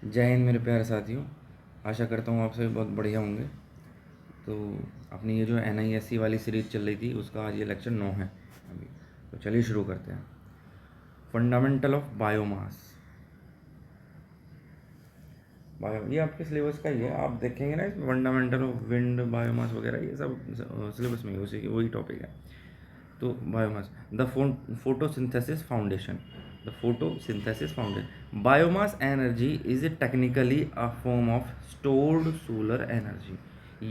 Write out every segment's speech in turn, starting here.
जय हिंद मेरे प्यारे साथियों। आशा करता हूँ आप सभी बहुत बढ़िया होंगे। तो अपनी ये जो NISC वाली सीरीज़ चल रही थी उसका आज ये लेक्चर 9 है अभी। तो चलिए शुरू करते हैं। Fundamental of biomass. ये आपके सिलेबस का ही है, आप देखेंगे ना इसमें फंडामेंटल ऑफ विंड बायोमास वगैरह ये सब सिलेबस में ही उसी की वही टॉपिक है। तो biomass the photosynthesis foundation the photosynthesis foundation biomass energy is technically a form of stored solar energy.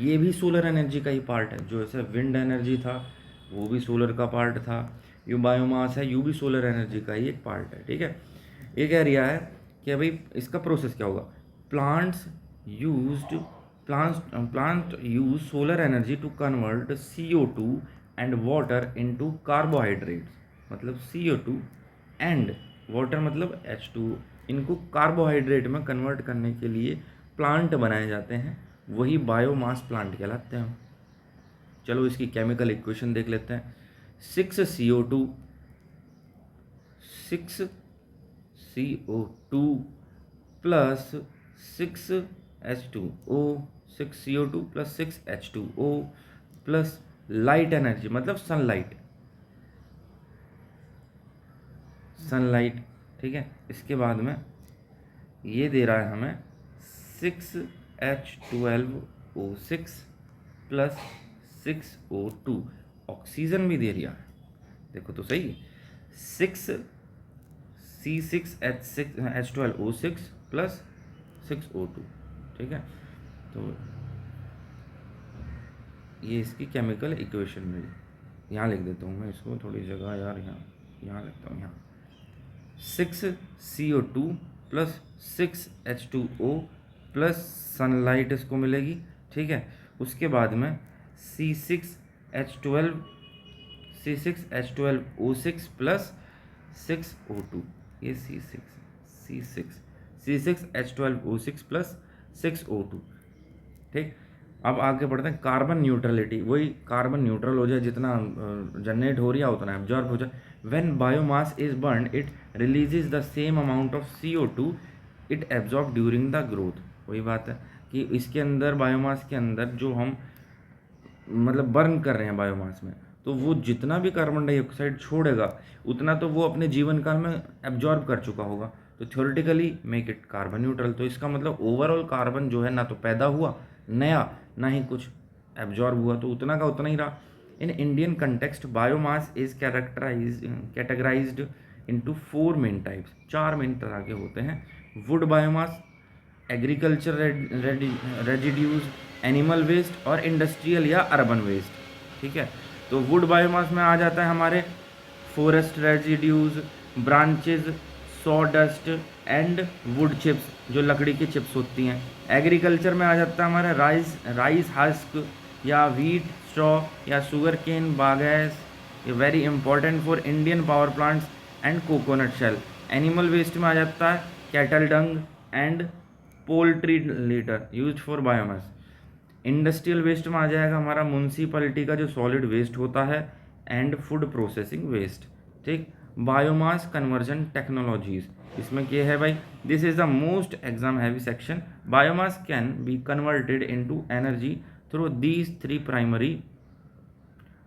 ये भी सोलर एनर्जी का ही पार्ट है। जो ऐसे विंड एनर्जी था वो भी सोलर का पार्ट था, ये बायोमास है, ये भी सोलर एनर्जी का ही एक पार्ट है। ठीक है, ये कह रिया है कि भाई इसका प्रोसेस क्या होगा। Plants used plant use solar energy to convert CO2 and water into carbohydrates। मतलब CO2 and water मतलब H2, इनको कार्बोहाइड्रेट में कन्वर्ट करने के लिए प्लांट बनाए जाते हैं, वही बायोमास प्लांट कहलाते हैं। चलो इसकी केमिकल इक्वेशन देख लेते हैं। 6 CO2 plus 6H2O, 6 CO2 plus 6H2O plus light energy मतलब सनलाइट। ठीक है, इसके बाद में ये दे रहा है हमें 6H12O6 प्लस 6O2, ऑक्सीजन भी दे दिया है। देखो तो सही, 6C6H12O6 प्लस 6O2। ठीक है, तो ये इसकी केमिकल इक्वेशन में यहाँ लिख देता हूँ मैं इसको, थोड़ी जगह यार यहाँ लिखता हूँ। यहाँ 6CO2 plus 6H2O plus sunlight इसको मिलेगी। ठीक है, उसके बाद में C6H12O6 प्लस 6O2, ये C6H12O6 प्लस 6O2। ठीक, अब आगे बढ़ते हैं। कार्बन न्यूट्रलिटी, वही कार्बन न्यूट्रल हो जाए, जितना जनरेट हो रही है उतना एब्जॉर्ब हो जाए। When biomass is burn it releases the same amount of CO2 it absorb during the growth. वही बात है कि इसके अंदर बायोमास के अंदर जो हम मतलब बर्न कर रहे हैं बायोमास में, तो वो जितना भी कार्बन डाइऑक्साइड छोड़ेगा उतना तो वो अपने जीवन काल में एब्जॉर्ब कर चुका होगा। तो theoretically make it carbon neutral. तो इसका मतलब ओवरऑल कार्बन जो है ना तो पैदा हुआ नया, ना ही कुछ एब्जॉर्ब हुआ, तो उतना का उतना ही रहा। In Indian context biomass is categorised into 4 main types. 4 main तरह के होते हैं। Wood biomass, agriculture residues, animal waste और इंडस्ट्रियल या अर्बन वेस्ट। ठीक है, तो वुड बायोमास में आ जाता है हमारे forest residues, branches, sawdust and would chips, जो लकड़ी की चिप्स होती हैं। एग्रीकल्चर में आ जाता है हमारा राइस हस्क या व्हीट स्ट्रॉ या शुगर केन बागैस, ये very important for Indian power plants and coconut shell. Animal waste में आ जाता है cattle dung and poultry litter used for biomass. Industrial waste में आ जाएगा हमारा म्यूनसिपैलिटी का जो सॉलिड वेस्ट होता है एंड फूड प्रोसेसिंग वेस्ट। ठीक, बायोमास कन्वर्जन टेक्नोलॉजीज, इसमें क्या है भाई, this is the most exam heavy section. Biomass can be converted into energy through these 3 primary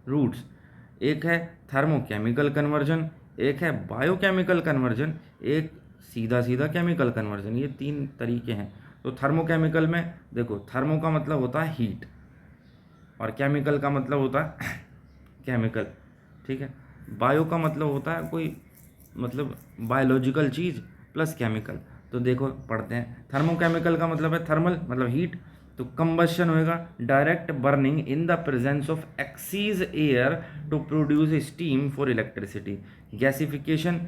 routes. एक है थर्मोकेमिकल कन्वर्जन, एक है बायोकेमिकल कन्वर्जन, एक सीधा सीधा केमिकल कन्वर्जन। ये 3 तरीके हैं। तो थर्मोकेमिकल में देखो, थर्मो का मतलब होता है हीट और केमिकल का मतलब होता है केमिकल। ठीक है, बायो का मतलब होता है कोई मतलब बायोलॉजिकल चीज़ प्लस केमिकल। तो देखो पढ़ते हैं। थर्मोकेमिकल का मतलब है थर्मल मतलब हीट, तो कंबशन होएगा direct burning in the presence of excess air to produce steam for electricity. Gasification,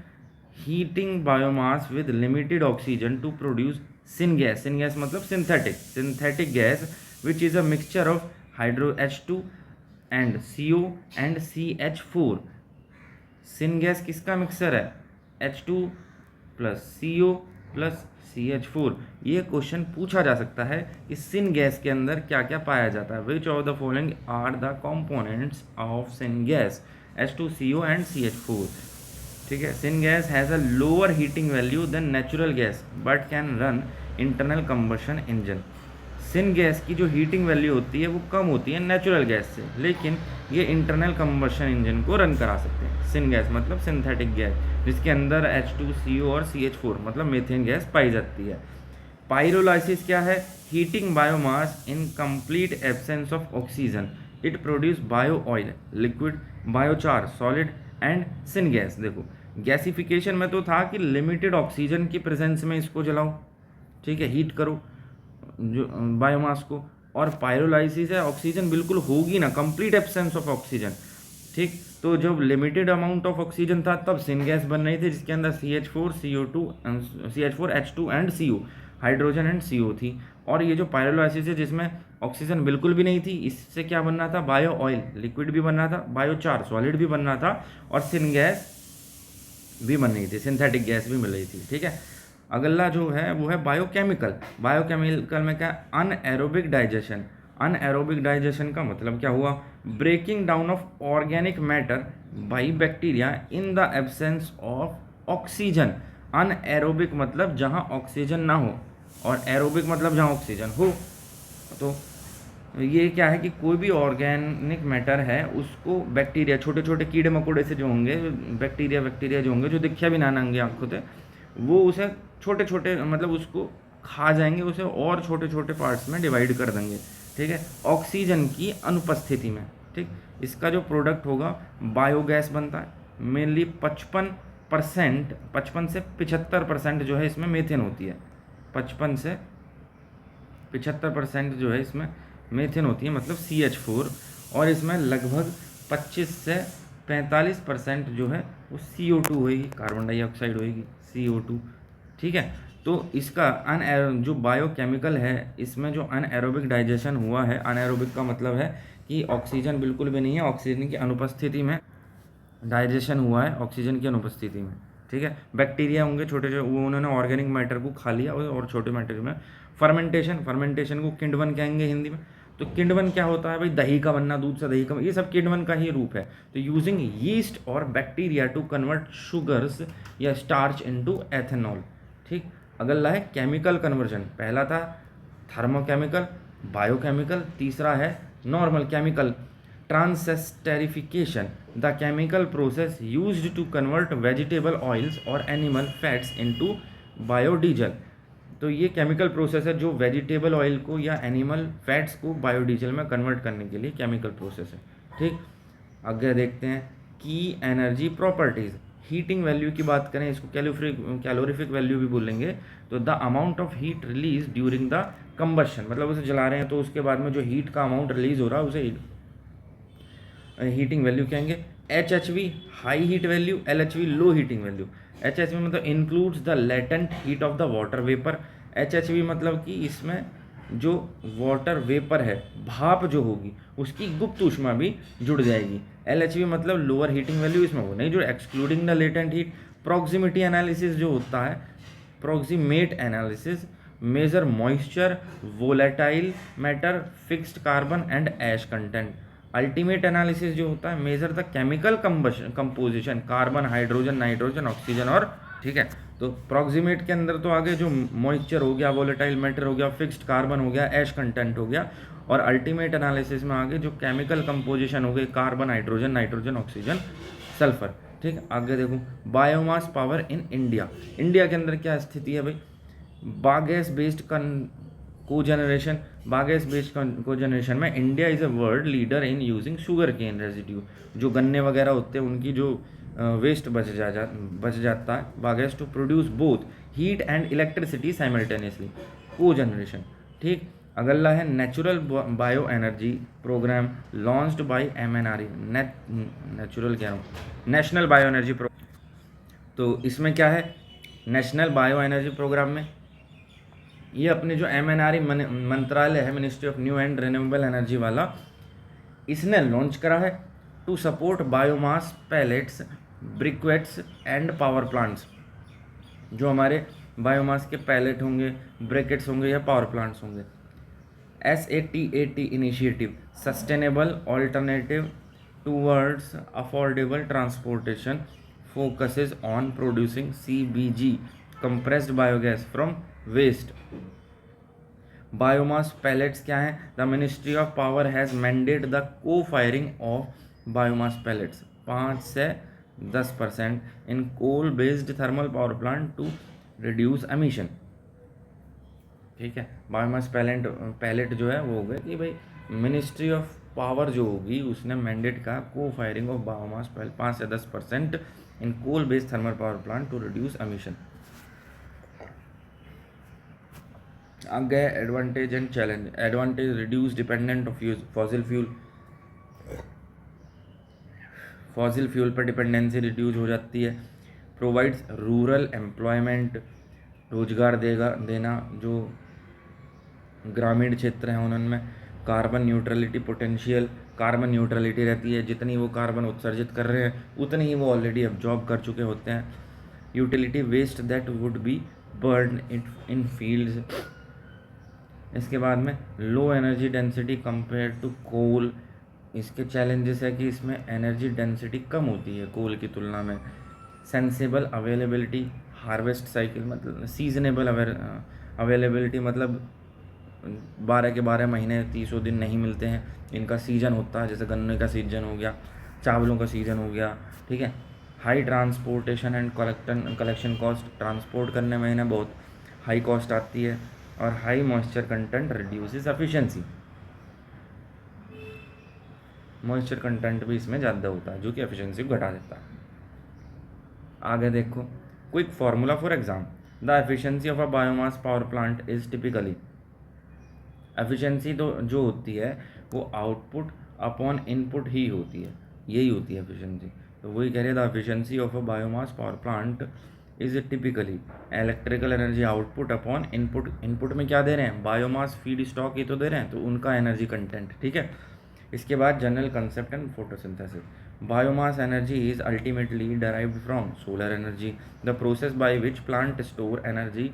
heating biomass with limited oxygen to produce syngas. Syngas मतलब synthetic gas which is a mixture of hydro H2 and CO and CH4। Syngas किसका mixer है, H2 plus CO plus CH4। ये question पूछा जा सकता है कि syn gas के अंदर क्या क्या पाया जाता है। Which of the following are the components of syn gas, H2, CO and CH4। ठीक है, syn gas has a lower heating value than natural gas but can run internal combustion engine. Syn gas की जो heating value होती है वो कम होती है natural gas से, लेकिन ये इंटरनल कंबशन इंजन को रन करा सकते हैं। सिन गैस मतलब सिंथेटिक गैस, जिसके अंदर H2CO और CH4 मतलब मीथेन गैस पाई जाती है। पायरोलाइसिस क्या है? Heating biomass in complete absence of oxygen, it produce bio oil, liquid, biochar, solid and syn gas. देखो गैसिफिकेशन में तो था कि लिमिटेड ऑक्सीजन की प्रेजेंस में इसको जलाओ, ठीक है, हीट करो जो बायोमास को। और पायरोलाइसिस है, ऑक्सीजन बिल्कुल होगी ना, कंप्लीट एब्सेंस ऑफ ऑक्सीजन, ठीक। तो जब लिमिटेड अमाउंट ऑफ ऑक्सीजन था तब सिन गैस बन रही थी, जिसके अंदर CH4 CO2 CH4 H2 and CO, hydrogen and CO थी। और ये जो पायरोलाइसिस है जिसमें ऑक्सीजन बिल्कुल भी नहीं थी, इससे क्या बनना था? बायो ऑयल, लिक्विड भी बनना था, बायोचार, सॉलिड भी बनना था, और सिन गैस भी बन रही थी, सिंथेटिक गैस भी मिल रही थी, ठीक है। अगला जो है वो है बायोकेमिकल। बायोकेमिकल में क्या? Anaerobic digestion. अनएरोबिक डाइजेशन का मतलब क्या हुआ? Breaking down of organic matter by bacteria in the absence of oxygen. Anaerobic मतलब जहाँ ऑक्सीजन ना हो, और एरोबिक मतलब जहाँ ऑक्सीजन हो। तो ये क्या है कि कोई भी ऑर्गेनिक मैटर है उसको बैक्टीरिया, छोटे छोटे कीड़े मकोड़े से जो होंगे, बैक्टीरिया जो होंगे, जो दिखा भी ना नंगे आंखों से, वो उसे छोटे छोटे मतलब उसको खा जाएंगे, उसे और छोटे छोटे पार्ट्स में डिवाइड कर देंगे, ठीक है, ऑक्सीजन की अनुपस्थिति में, ठीक। इसका जो प्रोडक्ट होगा बायोगैस बनता है। मेनली 55 से 75% जो है इसमें मीथेन होती है। 55 से 75% जो है इसमें मीथेन होती है, मतलब CH4। और इसमें लगभग 25 से 45% जो है वो CO2 होगी, कार्बन डाइऑक्साइड होगी, CO2, ठीक है। तो इसका जो बायोकेमिकल है, इसमें जो अनएरोबिक डाइजेशन हुआ है, अनएरोबिक का मतलब है कि ऑक्सीजन बिल्कुल भी नहीं है, ऑक्सीजन की अनुपस्थिति में डाइजेशन हुआ है, ऑक्सीजन की अनुपस्थिति में, ठीक है। बैक्टीरिया होंगे छोटे छोटे, वो उन्होंने ऑर्गेनिक मैटर को खा लिया और छोटे मैटर में। फर्मेंटेशन को किण्वन कहेंगे हिंदी में। तो किण्वन क्या होता है भाई? दही का बनना, दूध से दही का, ये सब किण्वन का ही रूप है। तो यूजिंग यीस्ट और बैक्टीरिया टू कन्वर्ट शुगर्स या स्टार्च इनटू एथेनॉल, ठीक। अगला है केमिकल कन्वर्जन। पहला था थर्मोकेमिकल, बायोकेमिकल, तीसरा है normal chemical. Transesterification, the chemical process used to convert vegetable oils और एनिमल फैट्स इनटू बायोडीजल। तो ये केमिकल प्रोसेस है जो वेजिटेबल ऑयल को या एनिमल फैट्स को बायोडीजल में कन्वर्ट करने के लिए केमिकल प्रोसेस है, ठीक। आगे देखते हैं की एनर्जी प्रॉपर्टीज़। हीटिंग वैल्यू की बात करें, इसको कैलोरीफिक वैल्यू भी बोलेंगे। तो the amount of heat release during the combustion, मतलब उसे जला रहे हैं तो उसके बाद में जो हीट का अमाउंट रिलीज हो रहा है उसे हीटिंग वैल्यू कहेंगे। HHV high heat value, LHV लो हीटिंग वैल्यू। HHV मतलब includes the latent heat of the water vapour. HHV मतलब कि इसमें जो वाटर वेपर है, भाप जो होगी, उसकी गुप्त ऊष्मा भी जुड़ जाएगी। LHV मतलब लोअर हीटिंग वैल्यू, इसमें वो नहीं जो excluding the latent heat. Proximity analysis जो होता है, proximate analysis measure moisture, volatile matter, fixed carbon and ash content. Ultimate analysis जो होता है measure the chemical composition, carbon, hydrogen, nitrogen, oxygen और, ठीक है। तो प्रॉक्सिमेट के अंदर तो आगे जो मॉइस्चर हो गया, वोलेटाइल मैटर हो गया, फिक्स्ड कार्बन हो गया, ऐश कंटेंट हो गया। और अल्टीमेट एनालिसिस में आगे जो केमिकल कंपोजिशन हो गई, carbon, hydrogen, nitrogen, oxygen, sulphur, ठीक है। आगे देखो biomass power in India. India के अंदर क्या स्थिति है भाई? Bagasse based cogeneration. Bagasse based cogeneration में India is a world leader in using sugar cane residue. जो गन्ने वगैरह होते हैं उनकी जो वेस्ट बच जाता है, bagasse to produce both heat and electricity simultaneously, cogeneration, ठीक। अगला है natural bio energy program launched by MNRE, natural क्या हूँ, नेशनल बायो एनर्जी तो इसमें क्या है, नेशनल बायो एनर्जी प्रोग्राम में ये अपने जो MNRE मंत्रालय है, ministry of new and renewable energy वाला, इसने लॉन्च करा है to support biomass pellets, briquettes and power plants. जो हमारे बायोमास के पैलेट होंगे, ब्रिकेट्स होंगे या पावर प्लांट्स होंगे। SATAT initiative, sustainable alternative towards affordable transportation, focuses on producing CBG, compressed biogas from waste biomass pellets क्या है? The ministry of power has mandate the co firing of biomass pellets 5 से 10% in coal based thermal power plant to reduce emission. ठीक है, biomass palette जो है वो हो गया कि भाई मिनिस्ट्री ऑफ पावर जो होगी उसने मैंडेट का को फायरिंग ऑफ बायोमास पैलेट 5 से 10% in coal based thermal power plant to reduce emission. आगे advantage and challenge. Advantage reduce dependent of fossil fuel. Fossil fuel पर डिपेंडेंसी रिड्यूस हो जाती है। प्रोवाइड्स रूरल एम्प्लॉयमेंट, रोजगार देना जो ग्रामीण क्षेत्र हैं उनमें। Carbon neutrality potential, carbon neutrality रहती है, जितनी वो कार्बन उत्सर्जित कर रहे हैं उतनी ही वो ऑलरेडी एब्जॉर्ब कर चुके होते हैं। Utility waste that would be burn in fields. इसके बाद में low energy density compare to coal. इसके चैलेंजेस है कि इसमें एनर्जी डेंसिटी कम होती है कोल की तुलना में। सेंसेबल अवेलेबिलिटी, हार्वेस्ट साइकिल मतलब सीजनेबल अवेलेबिलिटी मतलब 12 के 12 महीने 30 दिन नहीं मिलते हैं, इनका सीजन होता है, जैसे गन्ने का सीजन हो गया, चावलों का सीजन हो गया। ठीक है। High transportation and collection cost, transport करने में इन्हें बहुत हाई कॉस्ट आती है। और high moisture content reduces efficiency, moisture content भी इसमें ज़्यादा होता है जो कि एफिशिएंसी को घटा देता है। आगे देखो, quick formula for exam. The efficiency of a biomass power plant is typically, efficiency तो जो होती है वो आउटपुट अपॉन इनपुट ही होती है, यही होती है एफिशिएंसी। तो वही कह रहे the efficiency of a biomass power plant is typically electrical energy output upon input. Input में क्या दे रहे हैं? बायोमास फीड स्टॉक ही तो दे रहे हैं, तो उनका एनर्जी कंटेंट। ठीक है। इसके बाद general concept and photosynthesis. Biomass energy is ultimately derived from solar energy. The process by which plant store energy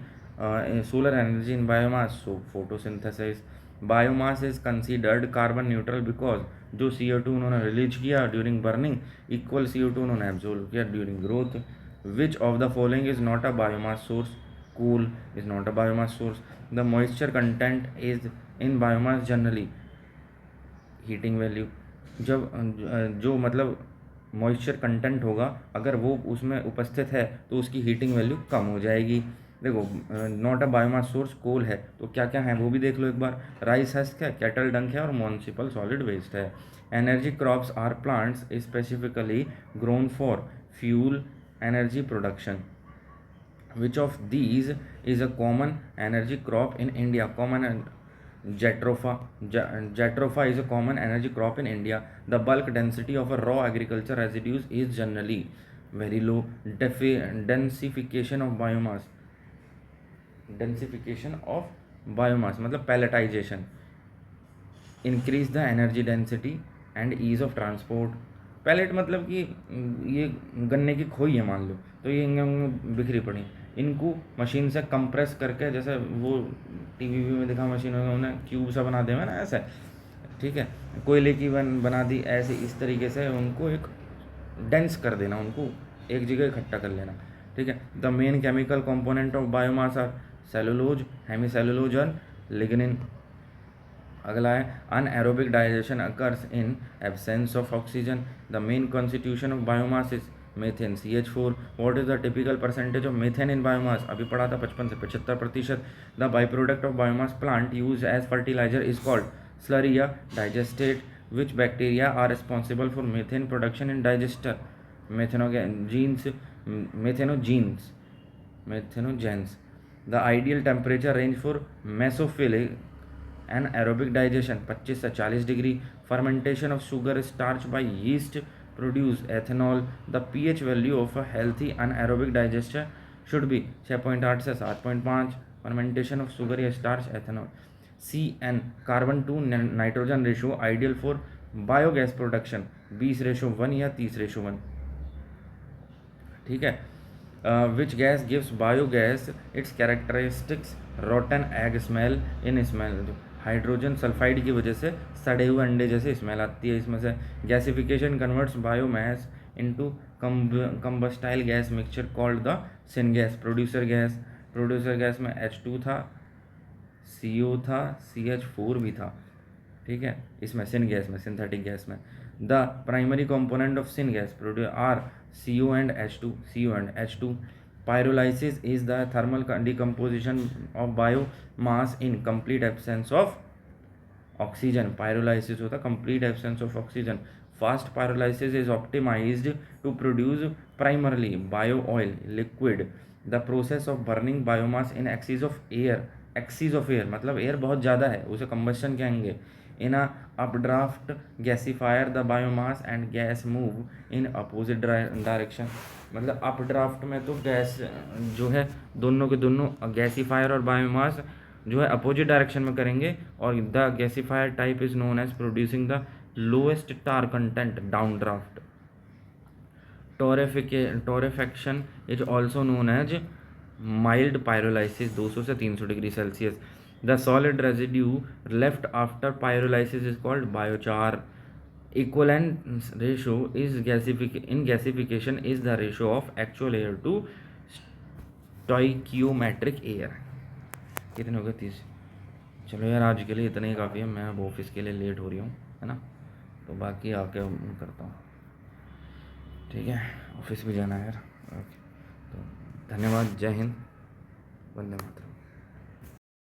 solar energy in biomass, so photosynthesis. Biomass is considered carbon neutral because जो CO2 उन्होंने release किया during burning equal CO2 उन्होंने absorb किया during growth. Which of the following is not a biomass source? coal is not a biomass source. The moisture content is in biomass generally heating value. जब जो मतलब moisture content होगा अगर वो उसमें उपस्थित है तो उसकी हीटिंग वैल्यू कम हो जाएगी। देखो नॉट अ बायोमास सोर्स कोल है तो क्या क्या है वो भी देख लो एक बार। राइस हस्क है, कैटल डंक है और म्यूनिसिपल सॉलिड वेस्ट है। Energy crops are plants specifically grown for fuel energy production. Which of these is a common energy crop in India? Jatropha. Jatropha is a common energy crop in India. The bulk density of a raw agriculture residues is generally very low. Densification of biomass. Densification of biomass मतलब pelletization. Increase the energy density and ease of transport. Pellet मतलब कि ये गन्ने की खोई है मान लो, तो ये बिखरी पड़ी, इनको मशीन से कंप्रेस करके, जैसे वो टीवी में दिखा मशीन में उन्होंने क्यूब सा बना दिया ना ऐसे, ठीक है, कोयले की बना दी ऐसे, इस तरीके से उनको एक डेंस कर देना, उनको एक जगह इकट्ठा कर लेना। ठीक है। The main chemical component of biomass are cellulose, hemicellulose और लिग्निन। अगला है anaerobic digestion occurs in absence of oxygen. The main constitution of biomass is methane CH4। What is the typical percentage of methane in biomass? अभी पढ़ा था 55 से 75%। The by product of biomass plant use as fertiliser is called slurry या digestate. Which bacteria are responsible for methane production in digester? Methanogens. The ideal temperature range for mesophilic anaerobic digestion 25 से 40 degree. Fermentation of sugar starch by yeast produce ethanol. The pH value of a healthy anaerobic digestion should be 6.8 से 7.5। Fermentation of sugar या starch ethanol. CN carbon to nitrogen ratio ideal for biogas production 20:1 या 30:1। ठीक है। Which gas gives biogas its characteristics rotten egg smell in smell? Hydrogen sulphide की वजह से सड़े हुए अंडे जैसे स्मेल आती है इसमें से। Gasification converts biomass into combustible gas mixture called the syngas. Producer gas producer gas में H2 था, CO था, CH4 भी था, ठीक है। इसमें सिन गैस में, सिंथेटिक गैस में the primary component of syn gas produce are CO and H2। Pyrolysis is the thermal decomposition of biomass in complete absence of oxygen. Pyrolysis होता है complete absence of oxygen. Fast pyrolysis is optimised to produce primarily bio oil liquid. The process of burning biomass in excess of air मतलब air बहुत ज़्यादा है, उसे combustion कहेंगे। In a updraft gasifier the biomass and gas move in opposite direction. मतलब updraft में तो gas जो है दोनों के दोनों गैसीफायर और बायोमास जो है अपोजिट डायरेक्शन में करेंगे, और the gasifier type is known as producing the lowest tar content downdraft. Torrefaction is also known as mild pyrolysis 200 से 300 degree Celsius. The solid residue left after pyrolysis is called biochar. Equivalence ratio is gasification is the ratio of actual air to stoichiometric air। कितने हो गए 30। चलो यार आज के लिए इतना ही काफ़ी है, मैं अब ऑफिस के लिए लेट हो रही हूँ, है ना, तो बाकी आके करता हूँ, ठीक है, ऑफिस भी जाना है यार। ओके, तो धन्यवाद, जय हिंद, वंदे मातरम।